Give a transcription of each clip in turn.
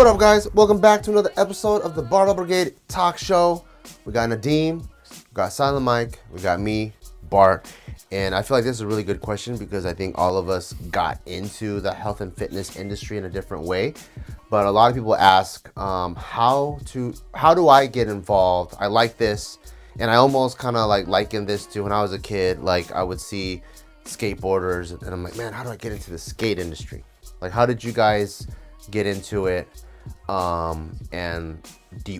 What up, guys? Welcome back to another episode of the Barbell Brigade Talk Show. We got Nadeem, we got Silent Mike, we got me, Bart, and I feel like this is a really good question because I think all of us got into the health and fitness industry in a different way. But a lot of people ask, how do I get involved? I like this, and I almost kind of like liken this to when I was a kid. Like I would see skateboarders, and I'm like, man, how do I get into the skate industry? Like, how did you guys get into it? And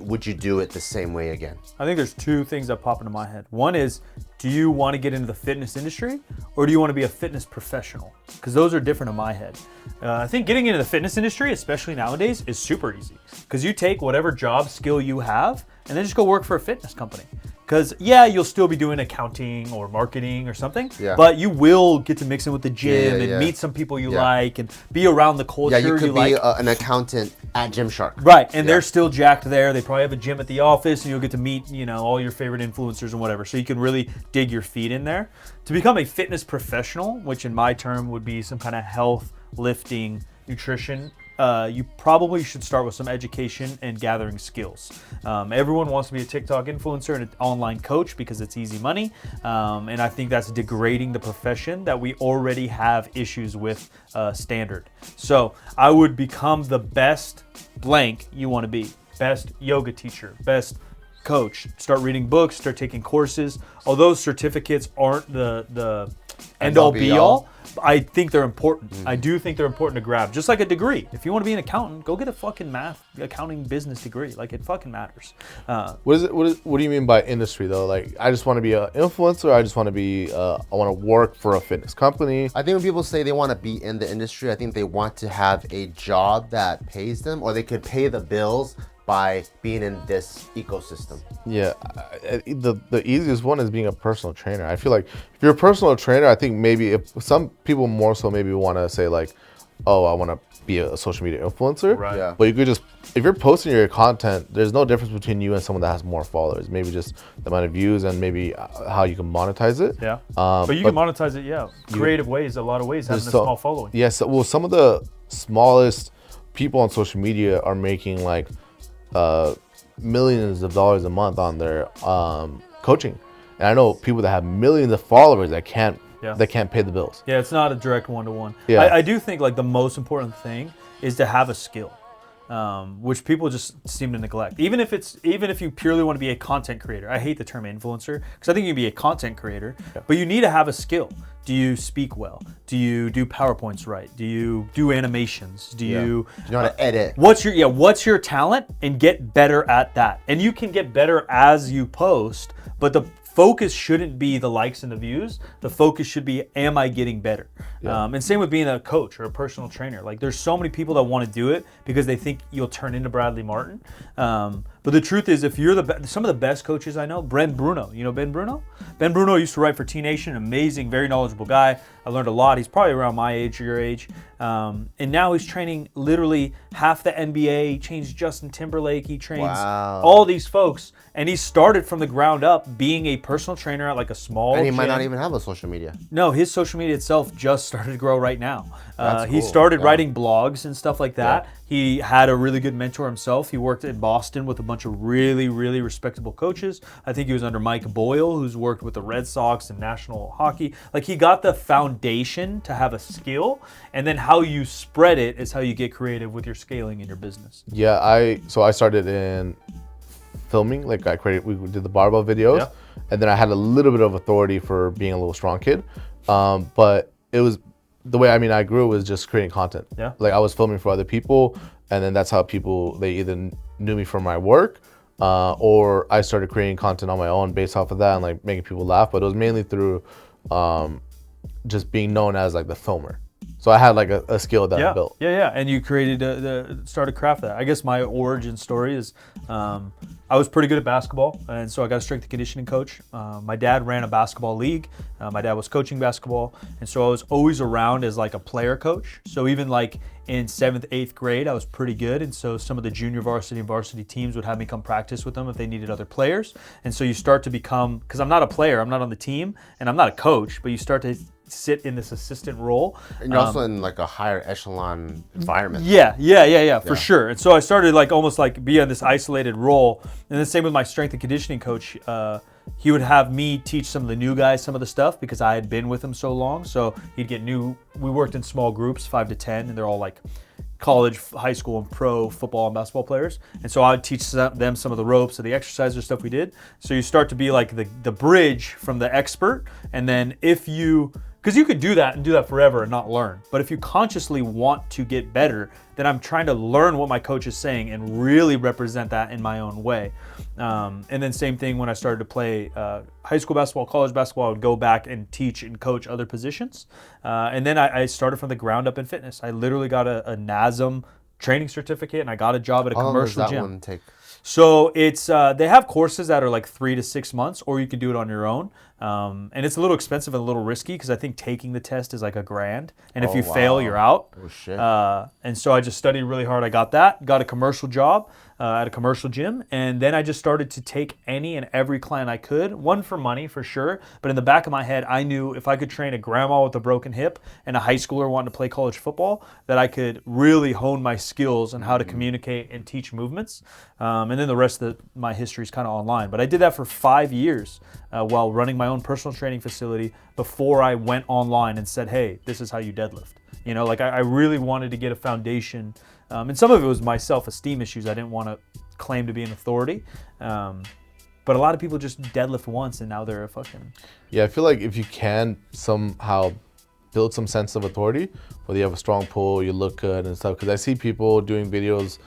would you do it the same way again? I think there's two things that pop into my head. One is, do you want to get into the fitness industry or do you want to be a fitness professional? Because those are different in my head. I think getting into the fitness industry, especially nowadays, is super easy. Because you take whatever job skill you have and then just go work for a fitness company. Because, yeah, you'll still be doing accounting or marketing or something, but you will get to mix in with the gym and meet some people you like and be around the culture you like. Yeah, you could be an accountant at Gymshark. Right, and they're still jacked there. They probably have a gym at the office, and you'll get to meet, all your favorite influencers and whatever. So you can really dig your feet in there. To become a fitness professional, which in my term would be some kind of health, lifting, nutrition, you probably should start with some education and gathering skills. Everyone wants to be a TikTok influencer and an online coach because it's easy money. And I think that's degrading the profession that we already have issues with standard. So I would become the best blank you want to be. Best yoga teacher, best coach. Start reading books, start taking courses. Although certificates aren't the end all be all, I think they're important. I do think they're important to grab. Just like a degree. If you want to be an accountant, go get a fucking math, accounting, business degree. Like, it fucking matters. What do you mean by industry though? Like, I just want to be an influencer. I just want to be. I want to work for a fitness company. I think when people say they want to be in the industry, I think they want to have a job that pays them, or they could pay the bills by being in this ecosystem. Yeah, the easiest one is being a personal trainer. I feel like if you're a personal trainer, I think maybe if some people more so maybe want to say like, oh, I want to be a social media influencer. Right. Yeah. But you could just, if you're posting your content, there's no difference between you and someone that has more followers. Maybe just the amount of views and maybe how you can monetize it. Yeah. But you can monetize it, creative ways, a lot of ways, having a small following. Yes. Well, some of the smallest people on social media are making like millions of dollars a month on their coaching, and I know people that have millions of followers that can't pay the bills. Yeah, it's not a direct one-to-one. Yeah. I do think like the most important thing is to have a skill, which people just seem to neglect. Even if you purely want to be a content creator, I hate the term influencer because I think you can be a content creator, but you need to have a skill. Do you speak well? Do you do PowerPoints right? Do you do animations? Do you know how to edit? What's your talent, and get better at that. And you can get better as you post, but the focus shouldn't be the likes and the views. The focus should be, am I getting better? And same with being a coach or a personal trainer. Like, there's so many people that want to do it because they think you'll turn into Bradley Martin. But the truth is, if you're some of the best coaches I know, Ben Bruno. You know Ben Bruno? Ben Bruno used to write for T Nation, amazing, very knowledgeable guy. I learned a lot. He's probably around my age or your age. And now he's training literally half the NBA. He trains Justin Timberlake. He trains all these folks. And he started from the ground up being a personal trainer at like a small And he gym. might not even have a social media. No, his social media itself just started to grow right now. He cool. started writing blogs and stuff like that. He had a really good mentor himself. He worked in Boston with a bunch of really, really respectable coaches. I think he was under Mike Boyle, who's worked with the Red Sox and National Hockey. Like, he got the foundation to have a skill, and then how you spread it is how you get creative with your scaling in your business. Yeah, I started in filming. Like, we did the barbell videos, and then I had a little bit of authority for being a little strong kid. But it was the way I grew was just creating content. Yeah. Like, I was filming for other people, and then that's how they either knew me from my work, or I started creating content on my own based off of that and like making people laugh. But it was mainly through just being known as like the filmer. So I had like a skill that I built. Yeah. And you started craft that. I guess my origin story is I was pretty good at basketball, and so I got a strength and conditioning coach. My dad ran a basketball league. My dad was coaching basketball, and so I was always around as like a player coach. So even like in 7th, 8th grade, I was pretty good, and so some of the junior varsity and varsity teams would have me come practice with them if they needed other players. And so you start to become, because I'm not a player, I'm not on the team, and I'm not a coach, but you start to sit in this assistant role. And you're also in like a higher echelon environment. Yeah, for sure. And so I started like almost like be on this isolated role. And the same with my strength and conditioning coach. He would have me teach some of the new guys some of the stuff because I had been with him so long. So he'd get new. We worked in small groups, 5 to 10, and they're all like college, high school, and pro football and basketball players. And so I'd teach them some of the ropes of the exercises or stuff we did. So you start to be like the bridge from the expert. And then because you could do that and do that forever and not learn. But if you consciously want to get better, then I'm trying to learn what my coach is saying and really represent that in my own way. And then same thing when I started to play high school basketball, college basketball, I would go back and teach and coach other positions. And then I started from the ground up in fitness. I literally got a NASM training certificate and I got a job at a commercial gym. How long does that one take? So it's they have courses that are like 3 to 6 months, or you can do it on your own. And it's a little expensive and a little risky because I think taking the test is like $1,000, and if you fail, you're out. Oh shit! And so I just studied really hard. I got a commercial job at a commercial gym, and then I just started to take any and every client I could. One for money for sure, but in the back of my head, I knew if I could train a grandma with a broken hip and a high schooler wanting to play college football, that I could really hone my skills on how to communicate and teach movements. And then the rest of my history is kind of online. But I did that for 5 years while running my own personal training facility before I went online and said, hey, this is how you deadlift. You know, like I really wanted to get a foundation. And some of it was my self-esteem issues. I didn't want to claim to be an authority. But a lot of people just deadlift once and now they're a fucking... Yeah, I feel like if you can somehow build some sense of authority, whether you have a strong pull, you look good and stuff. Because I see people doing videos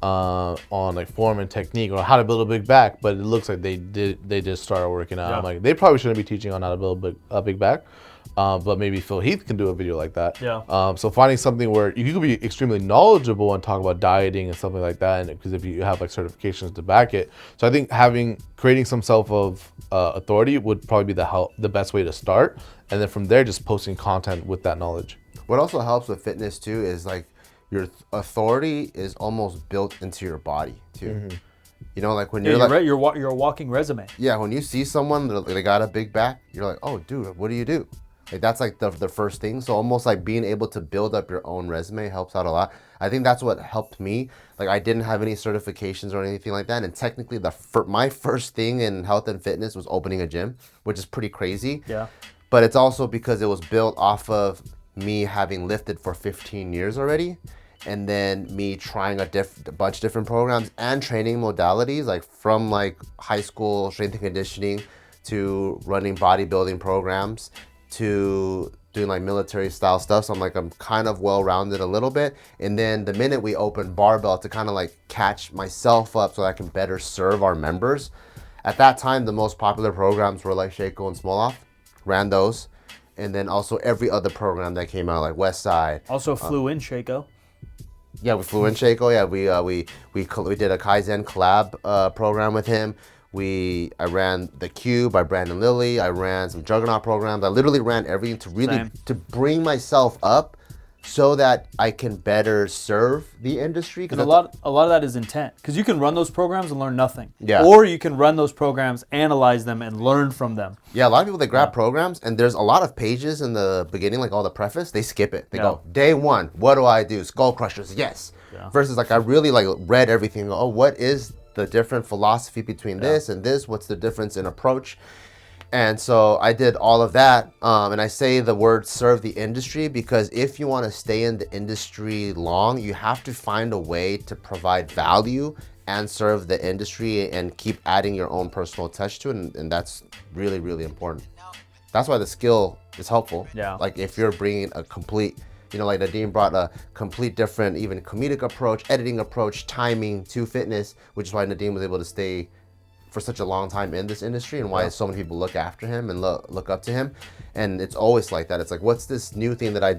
on like form and technique or how to build a big back, but it looks like they just started working out. Yeah. I'm like, they probably shouldn't be teaching on how to build a big back. But maybe Phil Heath can do a video like that. Yeah. So finding something where you could be extremely knowledgeable and talk about dieting and something like that, and because if you have like certifications to back it, so I think creating some self of authority would probably be the best way to start, and then from there just posting content with that knowledge. What also helps with fitness too is like your authority is almost built into your body too. Mm-hmm. You know, like when you're a walking resume. Yeah, when you see someone that they got a big back, you're like, oh, dude, what do you do? Like that's like the first thing. So almost like being able to build up your own resume helps out a lot. I think that's what helped me. Like I didn't have any certifications or anything like that, and technically my first thing in health and fitness was opening a gym, which is pretty crazy. Yeah. But it's also because it was built off of me having lifted for 15 years already. And then me trying a bunch of different programs and training modalities, like from like high school strength and conditioning to running bodybuilding programs to doing like military style stuff. So I'm kind of well-rounded a little bit. And then the minute we opened Barbell to kind of like catch myself up so I can better serve our members. At that time, the most popular programs were like Shaco and Smoloff, ran those. And then also every other program that came out, like Westside. Also flew in Shaco. Yeah, we flew in Shaco. Yeah, we did a Kaizen collab program with him. I ran the Cube by Brandon Lilly. I ran some Juggernaut programs. I literally ran everything to bring myself up so that I can better serve the industry. Because a lot of that is intent. Because you can run those programs and learn nothing. Yeah. Or you can run those programs, analyze them, and learn from them. Yeah, a lot of people, they grab programs, and there's a lot of pages in the beginning, like all the preface, they skip it. They go, day one, what do I do? Skull crushers, yes. Yeah. Versus like I really like read everything. Oh, what is the different philosophy between this and this? What's the difference in approach? And so I did all of that, and I say the word serve the industry because if you want to stay in the industry long, you have to find a way to provide value and serve the industry and keep adding your own personal touch to it, and that's really, really important. That's why the skill is helpful. Yeah. Like if you're bringing a complete, like Nadeem brought a complete different, even comedic approach, editing approach, timing to fitness, which is why Nadeem was able to stay for such a long time in this industry and why so many people look after him and look up to him. And it's always like that. It's like, what's this new thing that I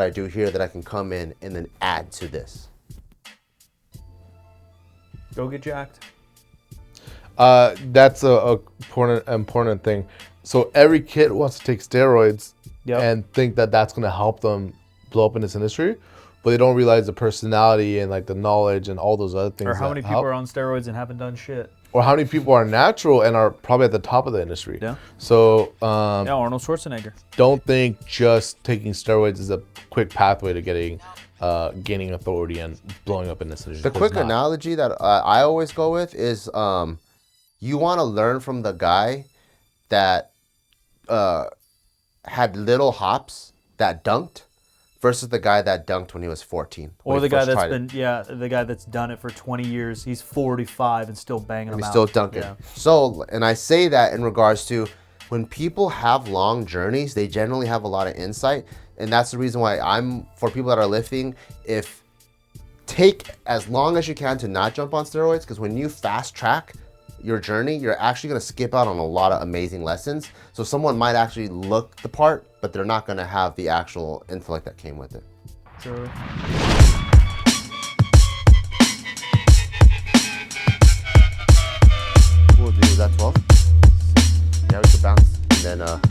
do here that I can come in and then add to this? Go get jacked. That's a important thing. So every kid wants to take steroids and think that that's going to help them blow up in this industry, but they don't realize the personality and like the knowledge and all those other things. Or how many people are on steroids and haven't done shit. or how many people are natural and are probably at the top of the industry. Yeah. So Yeah, Arnold Schwarzenegger. don't think just taking steroids is a quick pathway to gaining authority and blowing up in this industry. The quick analogy that I always go with is you want to learn from the guy that had little hops that dunked versus the guy that dunked when he was 14. Or the guy the guy that's done it for 20 years. He's 45 and still banging them He's out. still dunking. Yeah. So, and I say that in regards to when people have long journeys, they generally have a lot of insight. And that's the reason why for people that are lifting, take as long as you can to not jump on steroids, because when you fast track your journey, you're actually going to skip out on a lot of amazing lessons. So someone might actually look the part, but they're not going to have the actual intellect that came with it. Sure. We'll do that 12. Yeah, we could bounce. And then